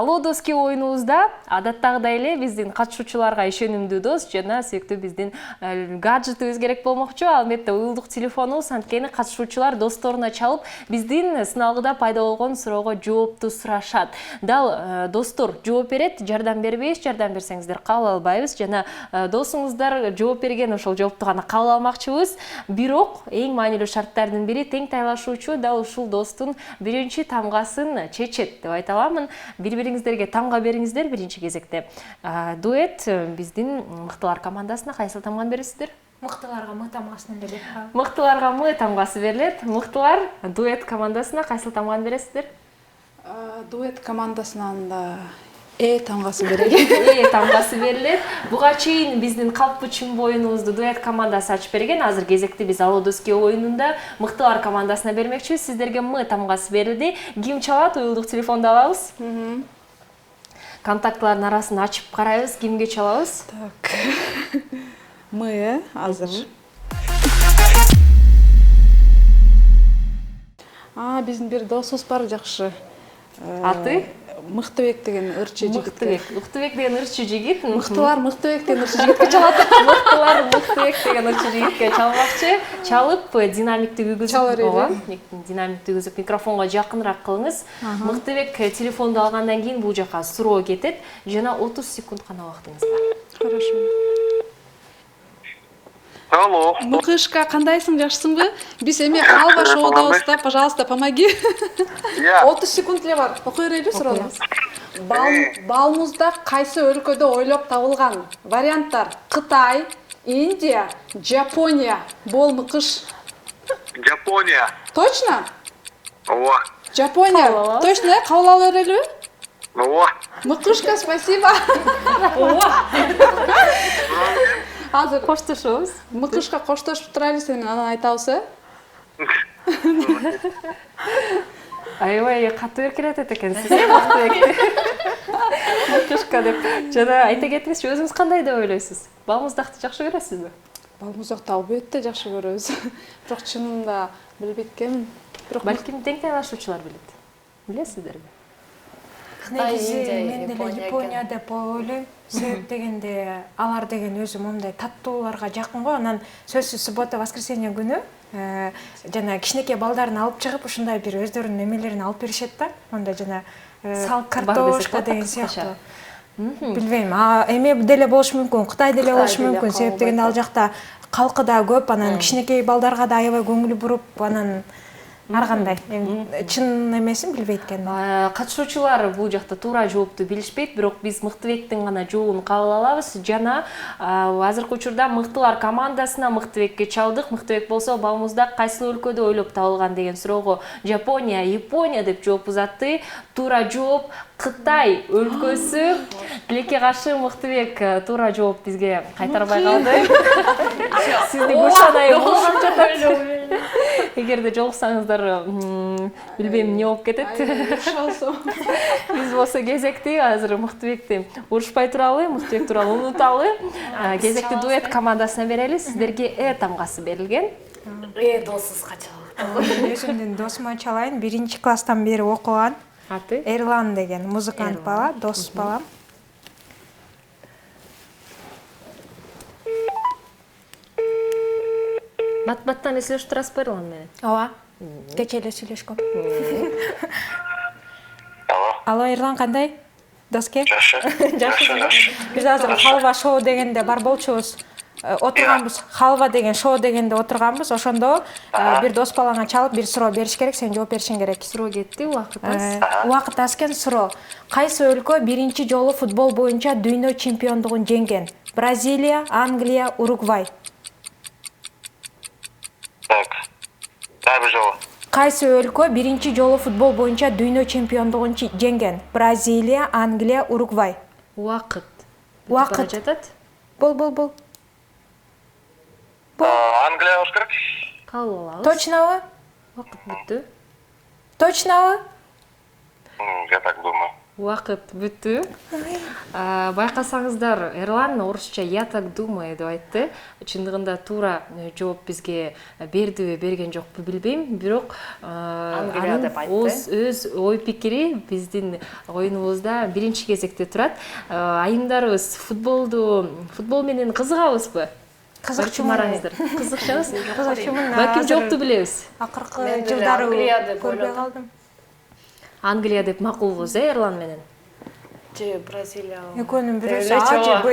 Алло доски оюнубузда адаттагыдай эле биздин катышуучуларга ишенимдүү дос жана сүйүктүү биздин гаджетибиз керек болмокчу. Албетте уюлдук телефонубуз, анткени катышуучулар досторуна чалып биздин сыналгыда пайда болгон суроого жоопту сурашат. Дал достор жооп берет, жардам бербейбиз, жардам берсеңиздер кабыл албайбыз жана досуңуздар жооп берген ошол жоопту гана кабыл алмакчыбыз. Бирок эң маанилүү шарттардын бири тең тайлашуучу дал ушул достун биринчи тамгасын чечет деп айта аламын. Бири-бириңиздерге тамга бериңиздер биринчи кезекте. Дуэт биздин мыктылар командасына кайсыл тамганы бересиздер? Мыктыларга мы тамгасын берет. Мыктыларга мы тамгасы берилет. Мыктылар дуэт командасына кайсыл тамганы бересиздер? Дуэт командасынан да тамгасын берели. Тамгасы берилет. Буга чейин биздин калпычым боюнубузду дуэт командасы ачып берген. Азыр кезекте биз Алло доски оюнунда мыктылар командасына бермекчибиз. Сиздерге мы тамгасы берилди. Ким чалат? Уюлдук телефонду алабыз. Контактлардын арасын ачып карайбыз. Кимге чалабыз? Так. Мы азыр. Биздин бир досубуз бар жакшы. Аты? Мыктыбек деген ырчы жигит. Мыктыбек деген ырчы жигит. Мыктылар Мыктыбек деген ырчы жигитке чалат. Мыктылар Мыктыбек деген ырчы жигитке чалмакчы. Чалып динамикти үгүзүп, динамикти үгүзүп микрофонго жакыныраак кылыңыз. Мыктыбек телефонду алгандан кийин бул жака суроо кетет. Жана 30 секунд гана убактыңыз бар. Хорошо. Алло. Мыкышка, кандайсың, жакшысыңбы? Биз эми Халва шоудабыз да, пожалуйста, помоги. 30 секунд эле бар. Окуй берели суроону. Балмузда кайсы өлкөдө ойлоп табылган? Варианттар: Кытай, Индия, Жапония. Бол мыкыш. Жапония. Точно? Ооба. Жапония. Точно, кабыл ала берелиби? Ооба. Мыкышка, спасибо. Азыр Коштошобуз. Мыкышка коштошуп турайлы, сен анан айтабыз, Аябай катуу эркелетет экенсиз, Мыктыбекти. Мыкышка деп. Жана айта кетиңизчи, өзүңүз кандай деп ойлойсуз? Балмуздакты жакшы көрөсүзбү? Балмуздакты албетте жакшы көрөбүз. Бирок чынында билбейт экенмин. Балким тең тайлашуучулар билет. Билесиздерби? Негизи мен деле Япония деп ойлойм. Себеп дегенде алар деген өзү момундай таттууларга жакын го. Анан сөзсүз суббота, воскресенье күнү жана кичинекей балдарын алып чыгып ушундай бир өздөрүнүн эмелерин алып беришет да. Мондай жана картошка деген сыяктуу. Билбейм. Эме деле болушу мүмкүн, Кытай деле болушу мүмкүн. Себеп дегенде ал жакта калкы да көп, анан кичинекей балдарга да аябай көңүл буруп, анан ар кандай. Чын эмесин билбейт экен. Катышуучулар бул жакта туура жоопту билишпейт, бирок биз Мыктыбектин гана жообун кабыл алабыз. Жана азыркы учурда мыктылар командасына Мыктыбекке чалдык. Мыктыбек болсо балмуздак кайсы өлкөдө ойлоп табылган деген суроого Жапония, Япония деп жооп узатты. Туура жооп Кытай өлкөсү. Тилекке каршы Мыктыбек туура жооп бизге кайтарбай калды. Сизди кушанай болгон эгерде жолуксаңыздар билбейм эмне болуп кетет. Биз болсо кезекти азыр Мыктыбекти урушпай туралы, Мыктыбек тууралуу унуталы. Кезекти дуэт командасына берели. Сиздерге тамгасы берилген. Досузга чалат. Өзүмдүн досума чалайын. 1-класстан бери окуган. Аты? Эрлан деген музыкант бала, дос балам. Бат-баттан эслешип турасызбы Эрлан менен? Ооба. Кече эле сүйлөшкөм. Алло. Алло, Эрлан кандай? Доске? Жакшы. Биз азыр Халва шоу дегенде бар болчубуз. Отурганбыз. Халва деген шоу дегенде отурганбыз. Ошондо бир дос балаңа чалып бир суроо бериш керек, сен жооп беришиң керек. Суроо кетти, убакыт аз. Убакыт аз экен. Суроо. Кайсы өлкө биринчи жолу футбол боюнча дүйнө чемпиондугун жеңген? Бразилия, Англия, Уругвай. Так. Дагы жолу. Кайсы өлкө биринчи жолу футбол боюнча дүйнө чемпиондугун жеңген? Бразилия, Англия, Уругвай. Убакыт. Убакыт жатат. Бол. Англия болуш керек. Кабыл алабыз. Точнобу? Убакыт бүттү. Точнобу? Я так думаю. Уақыт бүттү. Байкасаңыздар, Эрлан орусча «я так думаю» деп айтты. Чындыгында туура жооп бизге бердиби, берген жокпу билбейм, бирок Англия деп айтты. өз ой пикири биздин оюнубузда биринчи кезекте турат. Айымдарыбыз футбол менен кызыгабызбы? Кызыкчумараңыздар. Кызыкчабыз? Кызыкчумун. Балким жокту билебиз. Акыркы жылдары Англия деп көрбөй ойлодум. калдым. Англия деп макулбуз, Эрлан менен. Же Бразилия. Экөөнүн бирөөсү А же Б.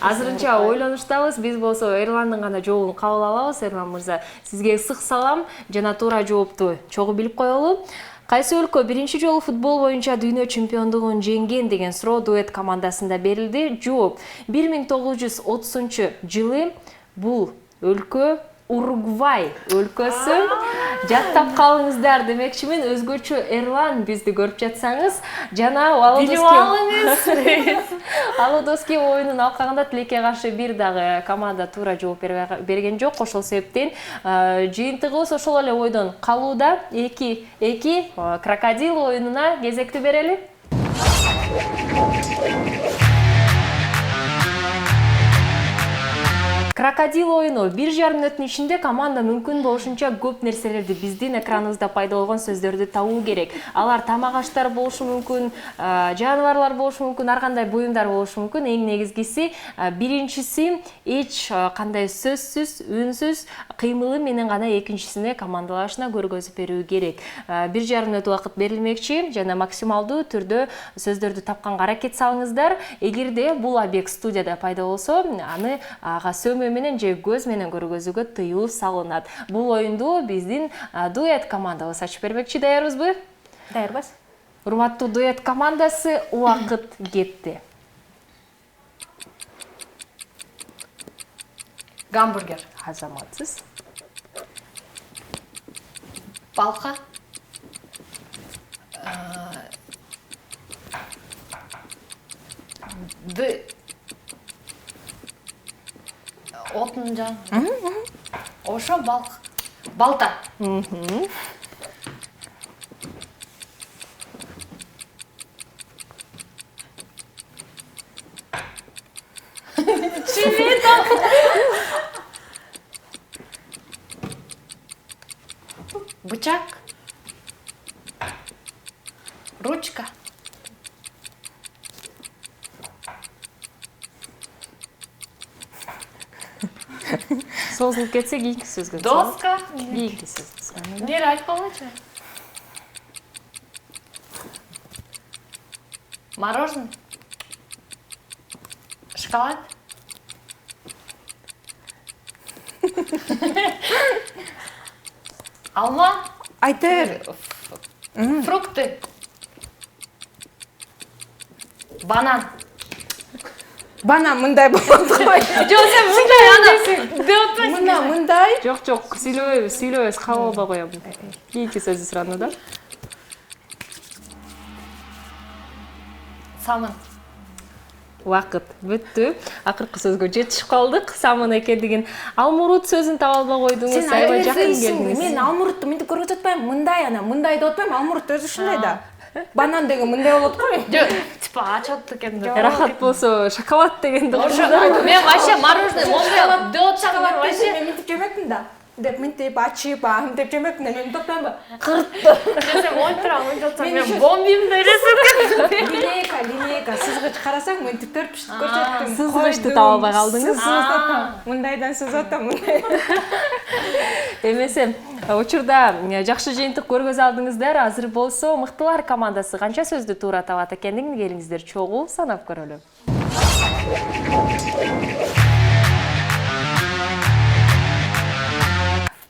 Азырынча ойлонуштабыз. Биз болсо Эрландын гана жообун кабыл алабыз. Эрлан мырза, сизге ысык салам жана туура жоопту чогуу билип коелу. Кайсы өлкө биринчи жолу футбол боюнча дүйнө чемпиондугун жеңген деген суроо дуэт командасында берилди. Жооп 1930-жылы бул өлкө Уругвай өлкөсү. Жаттап калыңыздар демекчимин. Өзгөчө Эрлан бизди көрүп жатсаңыз жана Алудоски оюнун алкагында Тилекке каршы бир дагы команда туура жооп берген жок. Ошол себептен жыйынтыгыбыз ошол эле ойдон калууда. 2-2 крокодил оюнуна кезекти берели. Крокодил оюну 1,5 мүнөттүн ичинде команда мүмкүн болушунча көп нерселерди биздин экраныбызда пайда болгон сөздөрдү табуу керек. Алар тамак аштар болушу мүмкүн, жаныбарлар болушу мүмкүн, ар кандай буюмдар болушу мүмкүн. Эң негизгиси биринчиси эч кандай сөзсүз, үнсүз кыймылы менен гана экинчисине командалашына көргөзүп берүү керек. 1,5 мүнөт убакыт берилмекчи жана максималдуу түрдө сөздөрдү тапканга аракет салыңыздар. Эгерде бул объект студияда пайда болсо, аны ага сөмө менен же көз менен көргөзүүгө тыюу салынат. Бул оюнду биздин дуэт командабыз ачып бермекчи. Даярбызбы? Даярбыз. Урматтуу дуэт командасы, убакыт кетти. Гамбургер. Азаматсыз. Балка. Отун жан. Ошо балта. Бычак. Ручка. Созулуп кетсе кийинки сөзгө. Доска. Кийинки сөз. Бери айтканчы. Мороженое. Шоколад. Алма. Айтыр. Фрукты. Банан. Бана мындай болот кой. Жок, сен мындай ана деп атпайсың. Мына мындай. Жок, сүйлөбөйбүз, кабыл албай коем. Кийинки сөздү суранды да. Самын. Убакыт бүттү. Акыркы сөзгө жетишип калдык. Самын экендигин Алмурут сөзүн таба албай койдуңуз. Сен Аябай жакын айбайсың. келдиңиз. Мен Алмурутту мынтип көрүп атпайм. Мындай ана, мындай деп атпайм. Алмурут өзү ушундай да. Банан деген мындай болот го. Жок, типа ачат экен. Рахат болсо шоколад дегенди Ошо мен вообще мороженое мондай деп атсам мен вообще Мен мынтип жемекмин да. Деп мынтип ачып, мынтип жемекмин да. Мен топтойм. сен ойнтурам мен бомбим бересиң. Линейка, сызгыч карасаң мынтип төртүштү көрсөттүм. Сызгычты таба албай калдыңыз. Мындайдан сызаттым, мындай. Эмесе, учурда жакшы жыйынтык көргөзө алдыңыздар. Азыр болсо мыктылар командасы канча сөздү туура табат экендигин келиңиздер чогуу санап көрөлү.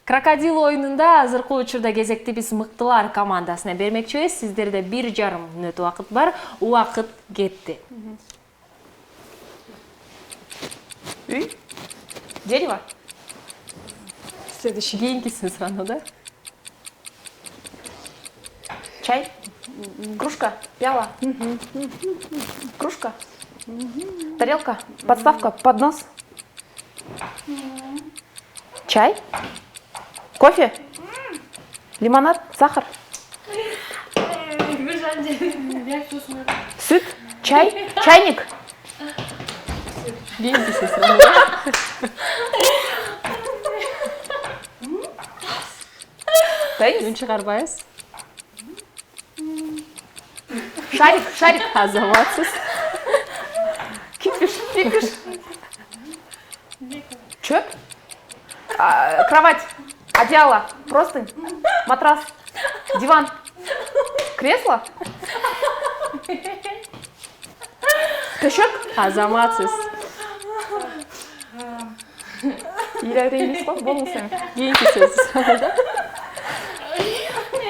Крокодил оюнунда азыркы учурда кезекти биз мыктылар командасына бермекчибиз. Сиздерде 1,5 мүнөт убакыт бар. Убакыт кетти. Дерево. Следующий. Кийинкисин суранды да. Чай. Кружка. Пиала. Кружка. Тарелка, подставка, поднос. Чай? Кофе? Лимонад? Сахар? Süt, çay, çayник. Кийинки сөз. Үн чыгарбайбыз. Шарик. Азаматсыз. Кипиш. Çöp. Кровать, одеяло, простынь, матрас, диван, кресло. Төшөк. Азаматсыз. İleri емес қой, болмаса. Кийинки сөз.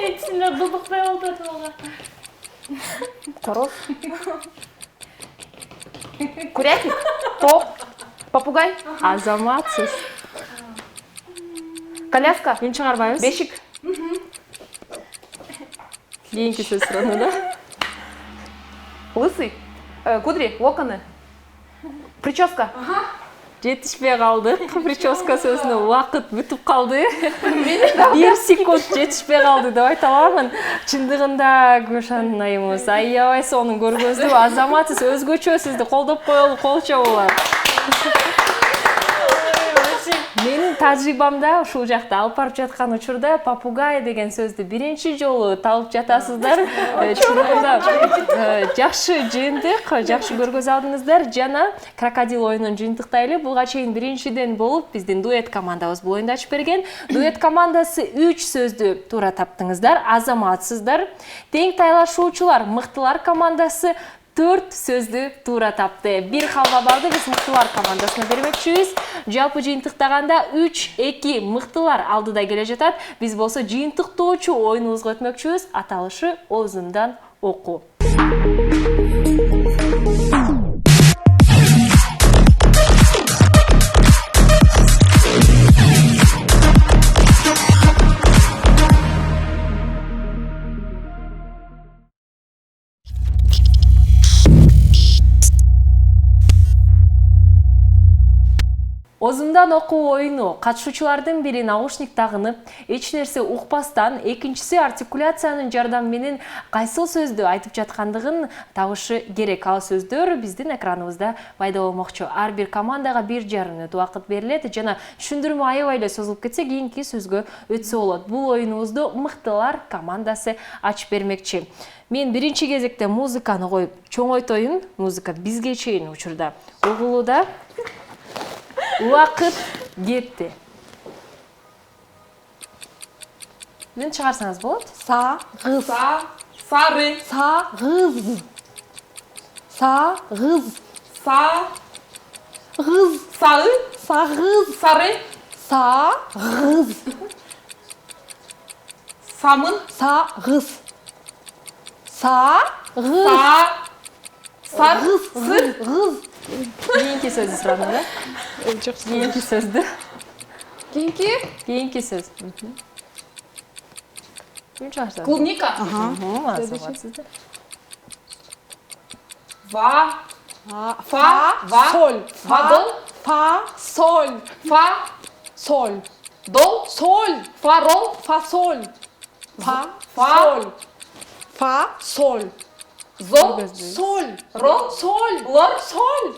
Içinde buluklar oldu tuğla. Коров. Курятник, ток, попугай, Азаматсыз. коляска, Үн чыгарбайбыз. бешик, Кийинки сөз сурануда. лысый, кудри, локоны, прическа. Жетишпей калдык. Прическа сөзүнө убакыт бүтүп калды. 1 секунд жетишпей калды деп айта аламын. Чындыгында Гүлшан айымыз аябай сонун көргөздү. Азаматсыз өзгөчө сизди колдоп коелу, кол чабуулар. Менин тажрыйбамда ушул жакта алып барып жаткан учурда попугай деген сөздү биринчи жолу талып жатасыздар. Чындыгында жакшы жыйынтык, жакшы көргөз алдыңыздар. Жана крокодил оюнун жыйынтыктайлы буга чейин биринчиден болуп биздин дуэт командабыз бул оюнду ачып берген. Дуэт командасы 3 сөздү туура таптыңыздар. Азаматсыздар. Тең тайлашуучулар мыктылар командасы 4 сөздү туура тапты. Бир халга барды биз мыктылар командасына бермекчибиз. Жалпы жыйынтыктаганда 3-2 мыктылар алдыда келе жатат. Биз болсо жыйынтыктоочу оюнубузга өтмөкчүбүз. Аталышы оозундан окуу. Озундан окуу оюну катышуучулардын бири наушник тагынып, эч нерсе укпастан, экинчиси артикуляциянын жардамы менен кайсыл сөздү айтып жаткандыгын табышы керек. Ал сөздөр биздин экраныбызда пайда болмокчу. Ар бир командага 1,5 мүнөт убакыт берилет жана түшүндүрмө аябай эле созулуп кетсе, кийинки сөзгө өтсө болот. Бул оюнубузду мыктылар командасы ачып бермекчи. Мен биринчи кезекте музыканы коюп чоңойтоюн. Музыка бизге чейин учурда угулууда. Убакыт кетти. Мен чыгарсаңыз болот? Сагыз. Сары, Сагыз. Сагыз. сары, Сагыз. сары, Сагыз. самын, Сагыз. Сагыз. сары, сыр, Гыз. Кийинки сөздү сурадым, да? Кийинки сөздү. Кийинки сөз. Ким чыгарса? клубника, Азаматсыздар. Соль. фадол, Соль. Соль. дол, Соль. фарол, Фасоль. Соль. Соль. зол, Соль. рол, Соль. лор, Соль.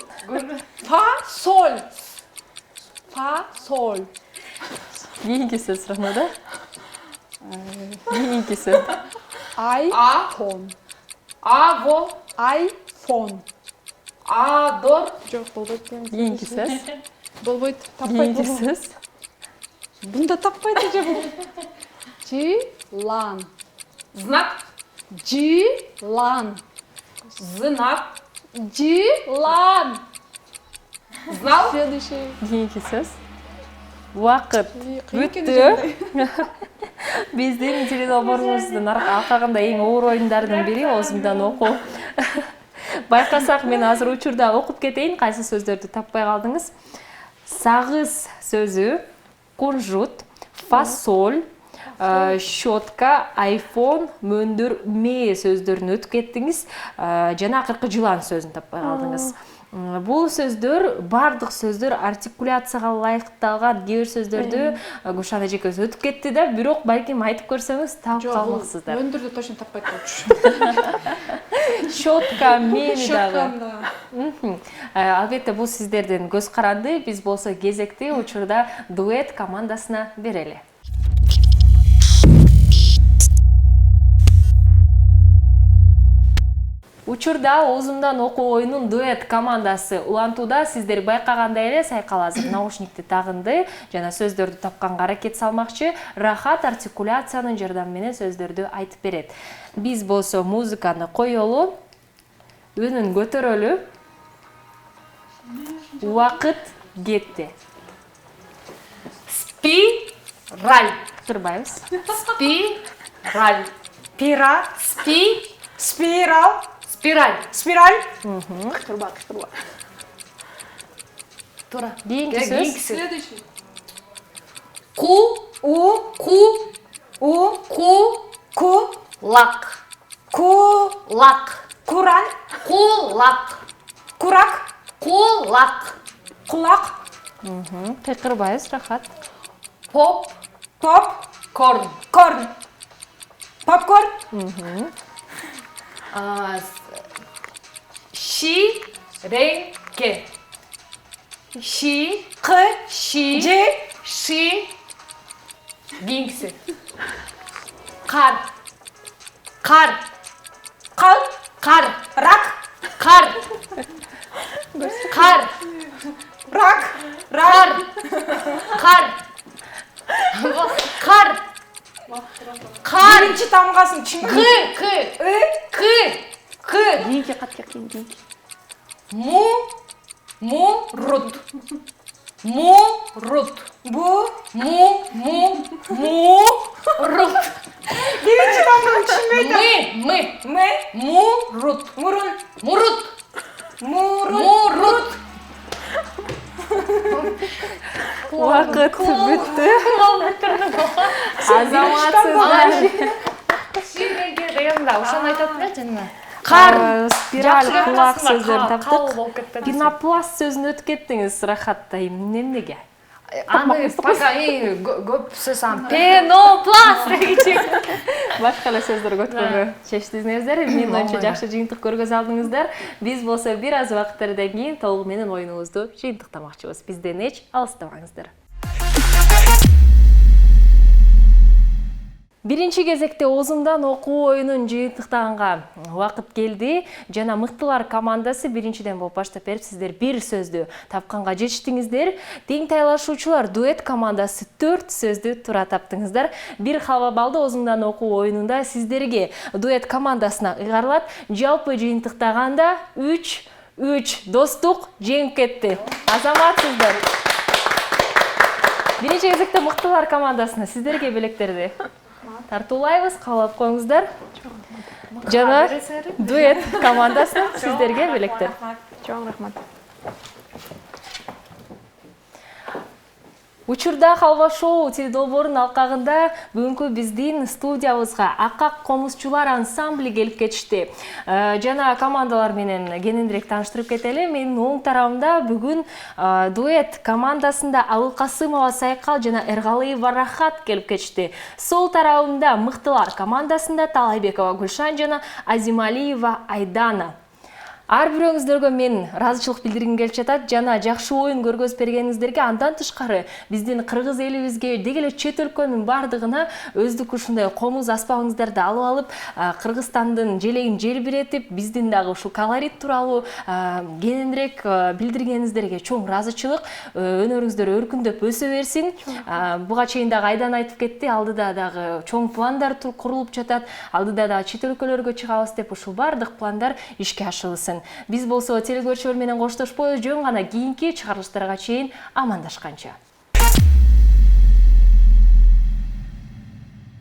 Соль. Соль. Кийинки сөз сурадым, да? Кийинки сөз. Айфон. аво, Айфон. адор, Жоқ, болбойт дейм. Кийинки сөз. Болбойт, Кийинки таппайт. сөз. Бунда таппайт же бул. Жылан. знак, Жылан. знак, Жылан. знал, Следующий. Кийинки сөз. Убакыт Кыйын экен бүттү. Биздин теледолбоорубуздун аркагында эң оор оюндардын бири оозумдан окуу. Байкасак, мен азыр учурда окуп кетейин, кайсы сөздөрдү таппай калдыңыз. Сагыз сөзү, кунжут, фасоль, щетка, айфон, мөндүр, ме сөздөрүн өтүп кеттиңиз. Жана акыркы жылан сөзүн таппай калдыңыз. Бул сөздөр, бардык сөздөр артикуляцияга ылайыкталган. Кээ бир сөздөрдү Гүлшан эжекебиз өтүп кетти да, бирок балким айтып көрсөңүз таап калмаксыздар. Өндүрдү точно таппай турчу. Щетка, мени дагы. Албетте бул сиздердин көз каранды. Биз болсо кезекти учурда дуэт командасына берели. Учурда оозумдан окуу оюнун дуэт командасы улантууда. Сиздер байкагандай эле Сайкал азыр наушникти тагынды жана сөздөрдү тапканга аракет салмакчы. Рахат артикуляциянын жардамы менен сөздөрдү айтып берет. Биз болсо музыканы коелу, үнүн көтөрөлү. Убакыт кетти. Спираль. Турбайбыз. Спираль. Спираль. Спираль. Кырба. Тура. Кийинки сөз. Следующий. Лак. Куран. Курак. Кулак. Кыйкырбайбыз, Рахат. Корн. Попкорн. Ширеңке. Гингси. Рак. Биринчи тамгасын Кийинки кат кийинки. Мурут. Биринчи тамгасын түшүнбөйт. Мурут. Убакыт бүттү. Азаматсыздар. Ширеңке дегенде ошону айтат эле Спираль, кулак сөздөрүн таптык. Пенопласт сөзүн өтүп кеттиңиз, Рахатта. Эмнеге? Аны пока көп сөз пенопласт дегичи. Башка эле сөздөр көткөнгө чечтиңиздер. Менин оюмча жакшы жыйынтык көргөзө алдыңыздар. Биз болсо бир аз убакыттардан кийин толугу менен оюнубузду жыйынтыктамакчыбыз. Бизден эч алыстабаңыздар. Биринчи кезекте оозумдан окуу оюнун жыйынтыктаганга убакыт келди. Жана мыктылар командасы биринчиден болуп баштап берип, сиздер бир сөздү тапканга жетиштиңиздер. Тең тайлашуучулар дуэт командасы 4 сөздү туура таптыңыздар. Бир халва балды оозумдан окуу оюнунда сиздерге дуэт командасына ыйгарылат. Жалпы жыйынтыктаганда 3 достук жеңип кетти. Азаматсыздар. Биринчи кезекте мыктылар командасына сиздерге белектерди тартуулайбыз, каалап коюңуздар. Жана дуэт командасына сиздерге белектер. Чоң рахмат. Учурда Халва шоу теледолбоорунун алкагында бүгүнкү биздин студиябызга Акак комузчулар ансамбли келип кетишти. Жана командалар менен кененирээк тааныштырып кетели. Менин оң тарабымда бүгүн дуэт командасында Абылкасымова Сайкал жана Эргалыева Рахат келип кетишти. Сол тарабымда мыктылар командасында Талайбекова Гүлшан жана Азималиева Айдана. Ар бирөөңүздөргө мен ыраазычылык билдиргим келип жатат жана жакшы оюн көргөзүп бергениңиздерге, андан тышкары биздин кыргыз элибизге деги эле чет өлкөнүн бардыгына өздүк ушундай комуз аспабыңыздарды алып алып, Кыргызстандын желегин желбиретип, биздин дагы ушул колорит тууралуу кененирээк билдиргениңиздерге чоң ыраазычылык. Өнөрүңүздөр өркүндөп өсө берсин. Буга чейин дагы Айдан айтып кетти, алдыда дагы чоң пландар курулуп жатат, алдыда дагы чет өлкөлөргө чыгабыз деп, ушул бардык пландар ишке ашырылсын. Биз болсо телекөрүүчүлөр менен коштошпойбуз, жөн гана кийинки чыгарылыштарга чейин амандашканча.